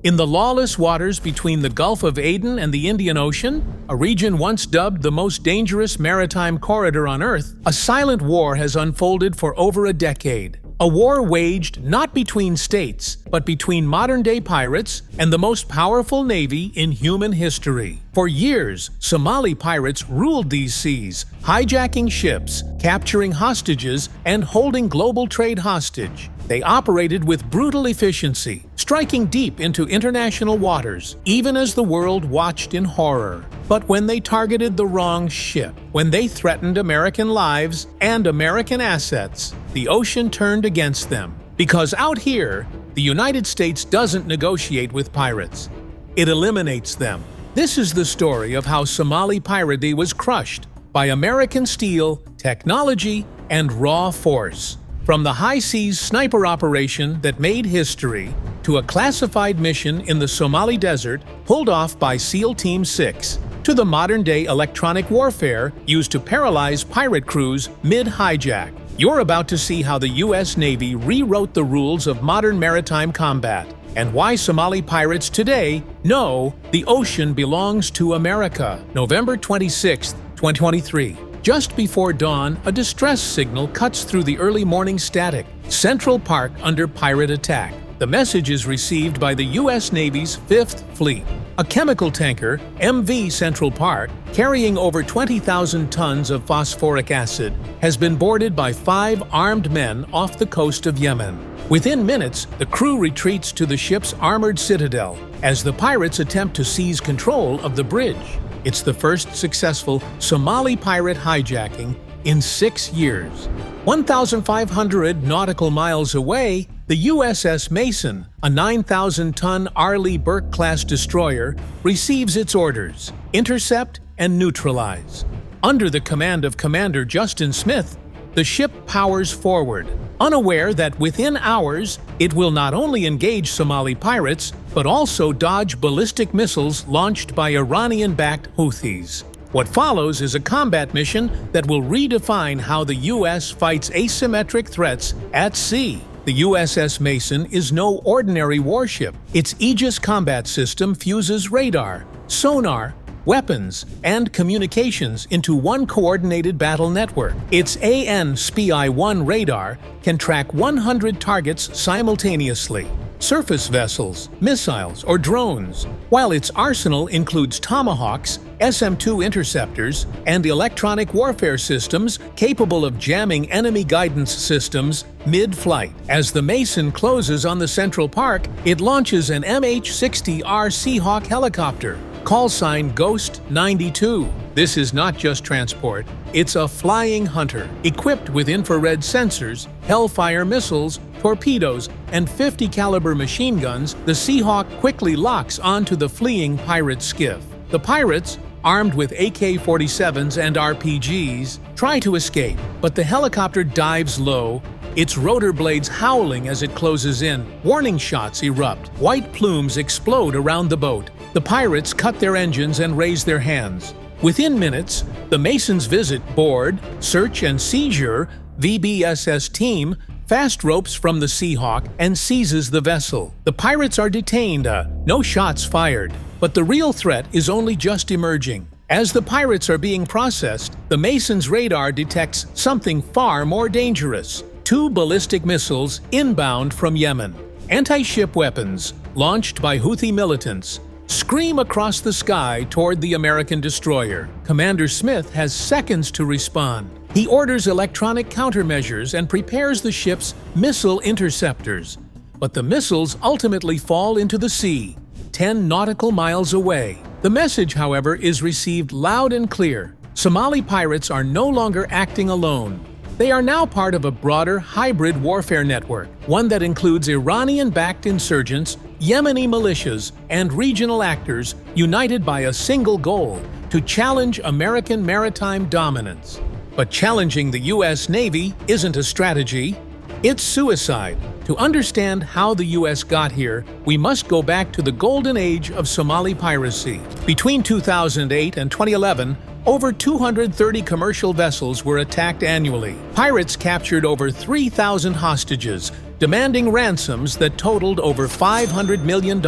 In the lawless waters between the Gulf of Aden and the Indian Ocean, a region once dubbed the most dangerous maritime corridor on Earth, a silent war has unfolded for over a decade. A war waged not between states, but between modern-day pirates and the most powerful navy in human history. For years, Somali pirates ruled these seas, hijacking ships, capturing hostages, and holding global trade hostage. They operated with brutal efficiency, striking deep into international waters, even as the world watched in horror. But when they targeted the wrong ship, when they threatened American lives and American assets, the ocean turned against them. Because out here, the United States doesn't negotiate with pirates. It eliminates them. This is the story of how Somali piracy was crushed by American steel, technology, and raw force. From the high seas sniper operation that made history to a classified mission in the Somali desert pulled off by SEAL Team 6, to the modern-day electronic warfare used to paralyze pirate crews mid-hijack. You're about to see how the U.S. Navy rewrote the rules of modern maritime combat, and why Somali pirates today know the ocean belongs to America. November 26, 2023. Just before dawn, a distress signal cuts through the early morning static. Central Park under pirate attack. The message is received by the U.S. Navy's 5th Fleet. A chemical tanker, MV Central Park, carrying over 20,000 tons of phosphoric acid, has been boarded by 5 armed men off the coast of Yemen. Within minutes, the crew retreats to the ship's armored citadel as the pirates attempt to seize control of the bridge. It's the first successful Somali pirate hijacking in 6 years. 1,500 nautical miles away, the USS Mason, a 9,000-ton Arleigh Burke-class destroyer, receives its orders: intercept and neutralize. Under the command of Commander Justin Smith, the ship powers forward, unaware that within hours it will not only engage Somali pirates, but also dodge ballistic missiles launched by Iranian-backed Houthis. What follows is a combat mission that will redefine how the U.S. fights asymmetric threats at sea. The USS Mason is no ordinary warship. Its Aegis combat system fuses radar, sonar, weapons, and communications into one coordinated battle network. Its AN/SPI-1 radar can track 100 targets simultaneously: surface vessels, missiles, or drones, while its arsenal includes Tomahawks, SM-2 interceptors, and electronic warfare systems capable of jamming enemy guidance systems mid-flight. As the Mason closes on the Central Park, it launches an MH-60R Seahawk helicopter, call sign Ghost 92. This is not just transport, it's a flying hunter. Equipped with infrared sensors, Hellfire missiles, torpedoes, and 50 caliber machine guns, the Seahawk quickly locks onto the fleeing pirate skiff. The pirates, armed with AK-47s and RPGs, try to escape, but the helicopter dives low, its rotor blades howling as it closes in. Warning shots erupt. White plumes explode around the boat. The pirates cut their engines and raise their hands. Within minutes, the Mason's visit board, search and seizure, VBSS team, fast ropes from the Seahawk and seizes the vessel. The pirates are detained, no shots fired. But the real threat is only just emerging. As the pirates are being processed, the Mason's radar detects something far more dangerous: 2 ballistic missiles inbound from Yemen. Anti-ship weapons, launched by Houthi militants, scream across the sky toward the American destroyer. Commander Smith has seconds to respond. He orders electronic countermeasures and prepares the ship's missile interceptors. But the missiles ultimately fall into the sea, 10 nautical miles away. The message, however, is received loud and clear. Somali pirates are no longer acting alone. They are now part of a broader hybrid warfare network, one that includes Iranian-backed insurgents, Yemeni militias, and regional actors united by a single goal: to challenge American maritime dominance. But challenging the U.S. Navy isn't a strategy, it's suicide. To understand how the U.S. got here, we must go back to the golden age of Somali piracy. Between 2008 and 2011, over 230 commercial vessels were attacked annually. Pirates captured over 3,000 hostages, demanding ransoms that totaled over $500 million.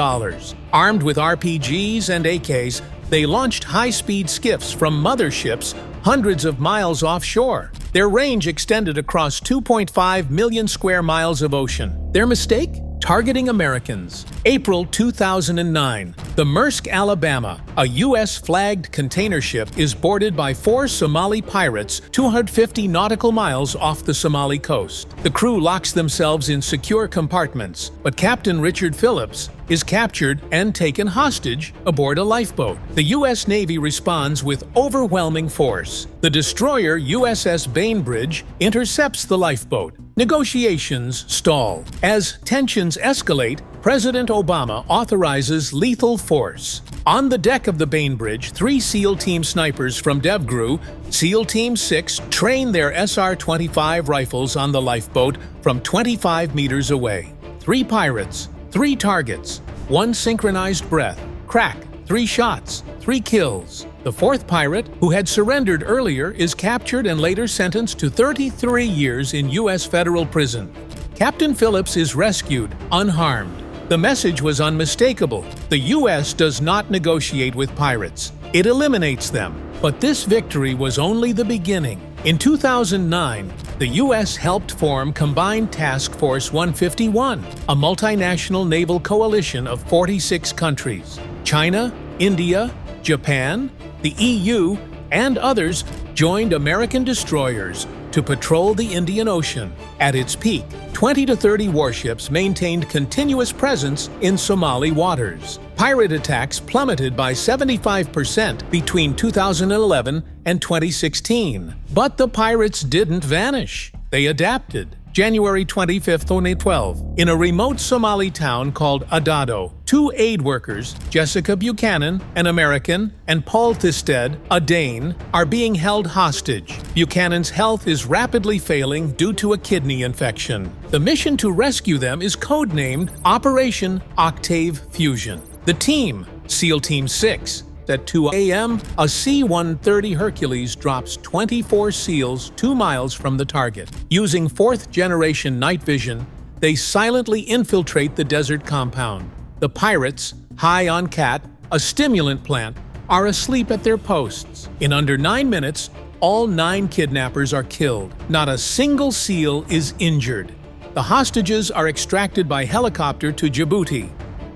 Armed with RPGs and AKs, they launched high-speed skiffs from motherships hundreds of miles offshore. Their range extended across 2.5 million square miles of ocean. Their mistake? Targeting Americans. April 2009. The Maersk, Alabama, a U.S.-flagged container ship, is boarded by 4 Somali pirates 250 nautical miles off the Somali coast. The crew locks themselves in secure compartments, but Captain Richard Phillips is captured and taken hostage aboard a lifeboat. The U.S. Navy responds with overwhelming force. The destroyer USS Bainbridge intercepts the lifeboat. Negotiations stall. As tensions escalate, President Obama authorizes lethal force. On the deck of the Bainbridge, 3 SEAL Team snipers from DevGru, SEAL Team 6, train their SR-25 rifles on the lifeboat from 25 meters away. 3 pirates, 3 targets, 1 synchronized breath, crack, 3 shots, 3 kills. The 4th pirate, who had surrendered earlier, is captured and later sentenced to 33 years in U.S. federal prison. Captain Phillips is rescued, unharmed. The message was unmistakable. The U.S. does not negotiate with pirates. It eliminates them. But this victory was only the beginning. In 2009, the U.S. helped form Combined Task Force 151, a multinational naval coalition of 46 countries. China, India, Japan, the EU, and others joined American destroyers to patrol the Indian Ocean. At its peak, 20 to 30 warships maintained continuous presence in Somali waters. Pirate attacks plummeted by 75% between 2011 and 2016. But the pirates didn't vanish. They adapted. January 25, 2012, in a remote Somali town called Adado, 2 aid workers, Jessica Buchanan, an American, and Paul Thisted, a Dane, are being held hostage. Buchanan's health is rapidly failing due to a kidney infection. The mission to rescue them is codenamed Operation Octave Fusion. The team, SEAL Team 6, at 2 a.m., a C-130 Hercules drops 24 SEALs 2 miles from the target. Using 4th-generation night vision, they silently infiltrate the desert compound. The pirates, high on cat, a stimulant plant, are asleep at their posts. In under 9 minutes, all 9 kidnappers are killed. Not a single SEAL is injured. The hostages are extracted by helicopter to Djibouti.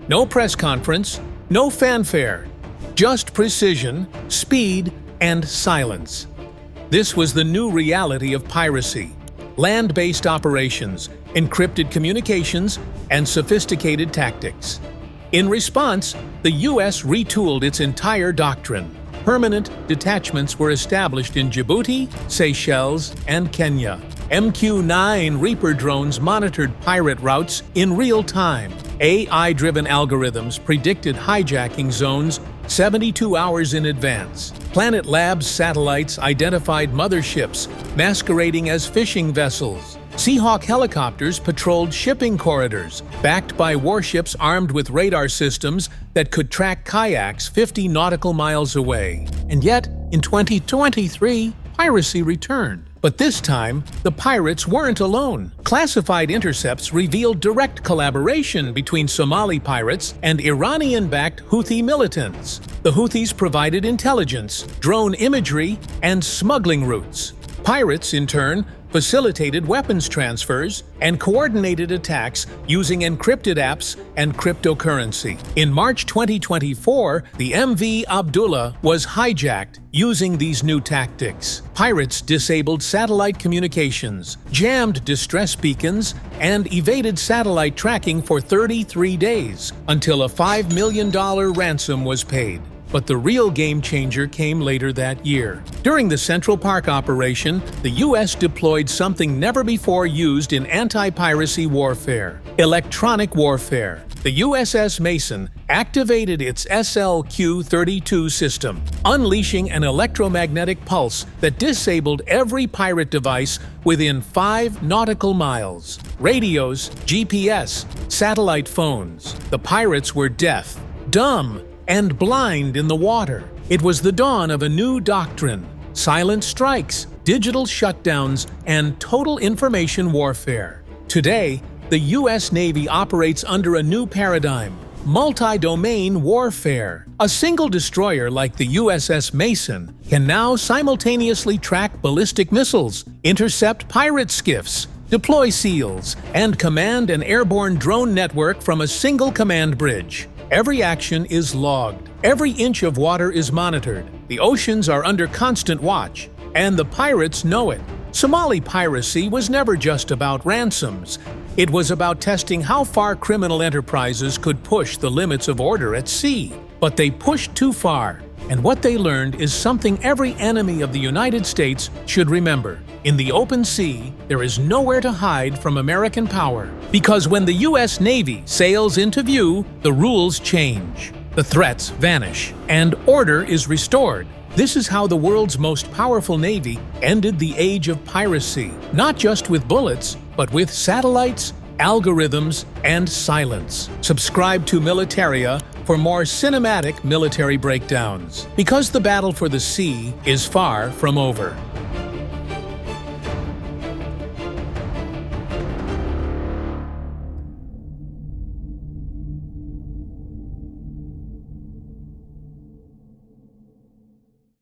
No press conference, no fanfare. Just precision, speed, and silence. This was the new reality of piracy. Land-based operations, encrypted communications, and sophisticated tactics. In response, the U.S. retooled its entire doctrine. Permanent detachments were established in Djibouti, Seychelles, and Kenya. MQ-9 Reaper drones monitored pirate routes in real time. AI-driven algorithms predicted hijacking zones 72 hours in advance. Planet Labs satellites identified motherships masquerading as fishing vessels. Seahawk helicopters patrolled shipping corridors, backed by warships armed with radar systems that could track kayaks 50 nautical miles away. And yet, in 2023, piracy returned. But this time, the pirates weren't alone. Classified intercepts revealed direct collaboration between Somali pirates and Iranian-backed Houthi militants. The Houthis provided intelligence, drone imagery, and smuggling routes. Pirates, in turn, facilitated weapons transfers and coordinated attacks using encrypted apps and cryptocurrency. In March 2024, the MV Abdullah was hijacked using these new tactics. Pirates disabled satellite communications, jammed distress beacons, and evaded satellite tracking for 33 days until a $5 million ransom was paid. But the real game changer came later that year. During the Central Park operation, the U.S. deployed something never before used in anti-piracy warfare: electronic warfare. The USS Mason activated its SLQ-32 system, unleashing an electromagnetic pulse that disabled every pirate device within 5 nautical miles. Radios, GPS, satellite phones. The pirates were deaf, dumb, and blind in the water. It was the dawn of a new doctrine: silent strikes, digital shutdowns, and total information warfare. Today, the U.S. Navy operates under a new paradigm: multi-domain warfare. A single destroyer like the USS Mason can now simultaneously track ballistic missiles, intercept pirate skiffs, deploy SEALs, and command an airborne drone network from a single command bridge. Every action is logged. Every inch of water is monitored. The oceans are under constant watch, and the pirates know it. Somali piracy was never just about ransoms. It was about testing how far criminal enterprises could push the limits of order at sea. But they pushed too far, and what they learned is something every enemy of the United States should remember. In the open sea, there is nowhere to hide from American power. Because when the U.S. Navy sails into view, the rules change. The threats vanish, and order is restored. This is how the world's most powerful navy ended the age of piracy, not just with bullets, but with satellites, algorithms, and silence. Subscribe to Militaria for more cinematic military breakdowns, because the battle for the sea is far from over.